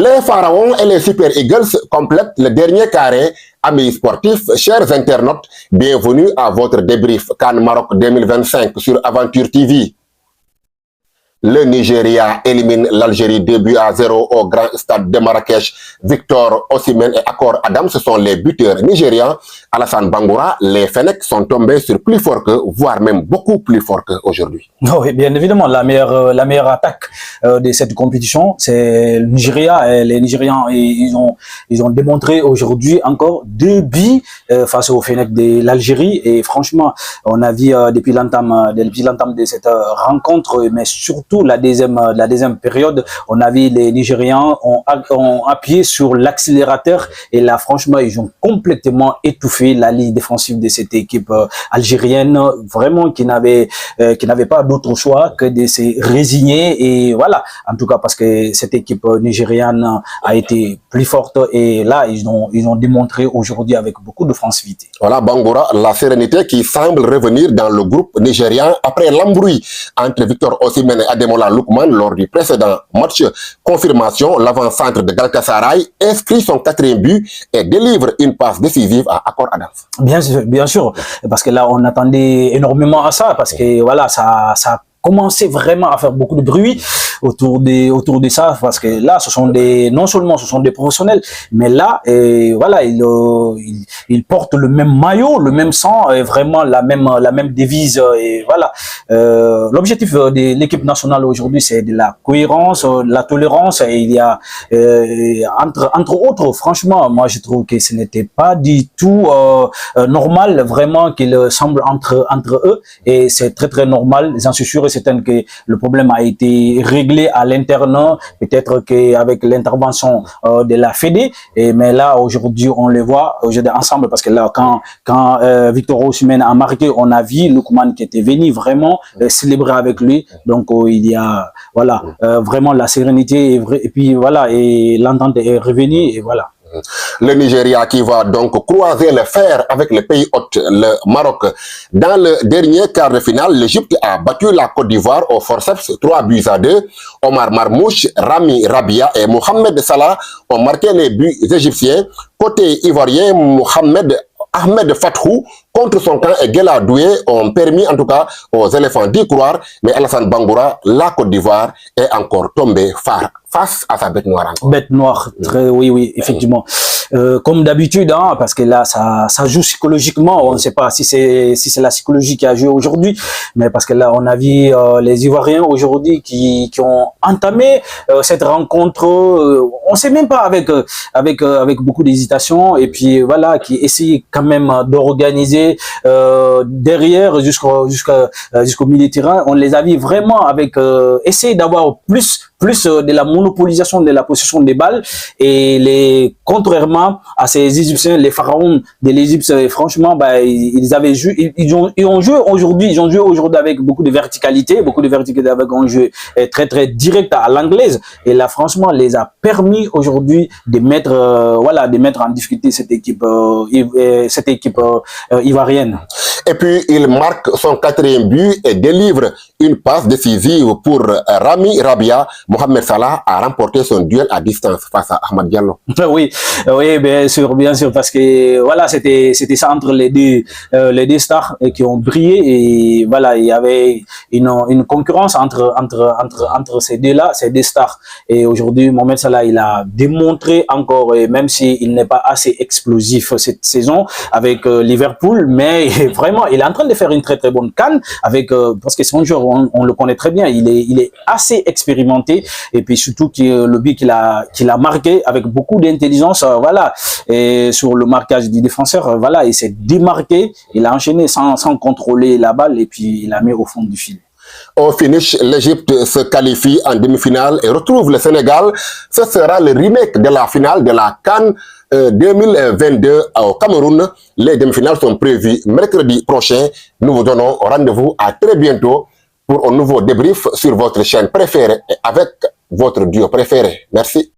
Les Pharaons et les Super Eagles complètent le dernier carré. Amis sportifs, chers internautes, bienvenue à votre débrief CAN Maroc 2025 sur Aventure TV. Le Nigeria élimine l'Algérie 2-0 au grand stade de Marrakech. Victor Osimhen et Akor Adam, ce sont les buteurs nigérians. Alassane Bangoura, les Fennecs sont tombés sur plus fort que, voire même beaucoup plus fort qu'aujourd'hui. Oui, bien évidemment, la meilleure attaque de cette compétition, c'est le Nigeria. Et les Nigérians, ils ont démontré aujourd'hui encore 2 buts face aux Fennecs de l'Algérie. Et franchement, on a vu depuis l'entame de cette rencontre, mais surtout la deuxième période, on a vu les Nigérians ont appuyé sur l'accélérateur et là, franchement, ils ont complètement étouffé la ligne défensive de cette équipe algérienne, vraiment qui n'avait pas d'autre choix que de se résigner. Et voilà, en tout cas, parce que cette équipe nigériane a été plus forte et là, ils ont démontré aujourd'hui avec beaucoup de franchité. Voilà, Bangoura, la sérénité qui semble revenir dans le groupe nigérian après l'embrouille entre Victor Osimhen et Ademola Lookman lors du précédent match. Confirmation, l'avant-centre de Galatasaray inscrit son 4e but et délivre une passe décisive à Akor Adams. Bien sûr, parce que là, on attendait énormément à ça, parce que voilà, ça a commencé vraiment à faire beaucoup de bruit autour de ça, parce que là, non seulement ce sont des professionnels, mais là, voilà, ils portent le même maillot, le même sang, et vraiment la même devise, et voilà. L'objectif de l'équipe nationale aujourd'hui, c'est de la cohérence, de la tolérance, et il y a, entre autres, franchement, moi, je trouve que ce n'était pas du tout normal, vraiment, qu'il semble entre eux, et c'est très, très normal, j'en suis sûr et certain que le problème a été réglé à l'interne, peut-être qu'avec l'intervention de la Fédé, mais là aujourd'hui on les voit ensemble, parce que là quand Victor Osimhen a marqué, on a vu Lookman qui était venu vraiment célébrer avec lui, donc il y a voilà vraiment la sérénité et puis voilà, et l'entente est revenue et voilà. Le Nigeria qui va donc croiser le fer avec le pays hôte, le Maroc. Dans le dernier quart de finale, l'Égypte a battu la Côte d'Ivoire au forceps 3-2. Omar Marmouche, Rami Rabia et Mohamed Salah ont marqué les buts égyptiens. Côté ivoirien, Ahmed Fathou contre son camp et Guela Doué ont permis en tout cas aux éléphants d'y croire, mais Alassane Bangoura, la Côte d'Ivoire, est encore tombée face à sa bête noire encore. Bête noire, oui, effectivement. Comme d'habitude, hein, parce que là, ça joue psychologiquement. On ne sait pas si c'est la psychologie qui a joué aujourd'hui, mais parce que là, on a vu les Ivoiriens aujourd'hui qui ont entamé cette rencontre. On ne sait même pas avec beaucoup d'hésitation, et puis voilà, qui essayent quand même d'organiser derrière jusqu'au milieu de terrain. On les a vus vraiment avec essayer d'avoir plus de la monopolisation de la possession des balles, et contrairement à ces Égyptiens, les pharaons de l'Égypte, franchement, bah, ils ont joué aujourd'hui avec beaucoup de verticalité, avec un jeu très très direct à l'anglaise, et là franchement les a permis aujourd'hui de mettre en difficulté cette équipe ivoirienne. Et puis il marque son 4e but et délivre une passe décisive pour Rami Rabia. Mohamed Salah a remporté son duel à distance face à Ahmad Diallo. Oui, bien sûr, parce que voilà, c'était ça entre les deux stars qui ont brillé, et voilà, il y avait une concurrence entre ces deux stars, et aujourd'hui Mohamed Salah, il a démontré encore, même s'il n'est pas assez explosif cette saison avec Liverpool, mais vraiment il est en train de faire une très très bonne CAN parce que son joueur, on le connaît très bien, il est assez expérimenté, et puis surtout le but qu'il a marqué avec beaucoup d'intelligence, voilà, et sur le marquage du défenseur, voilà, il s'est démarqué, il a enchaîné sans contrôler la balle, et puis il a mis au fond du fil. Au finish, l'Égypte se qualifie en demi-finale et retrouve le Sénégal. Ce sera le remake de la finale de la CAN 2022 au Cameroun. Les demi-finales sont prévues mercredi prochain. Nous vous donnons rendez-vous à très bientôt pour un nouveau débrief sur votre chaîne préférée et avec votre duo préféré. Merci.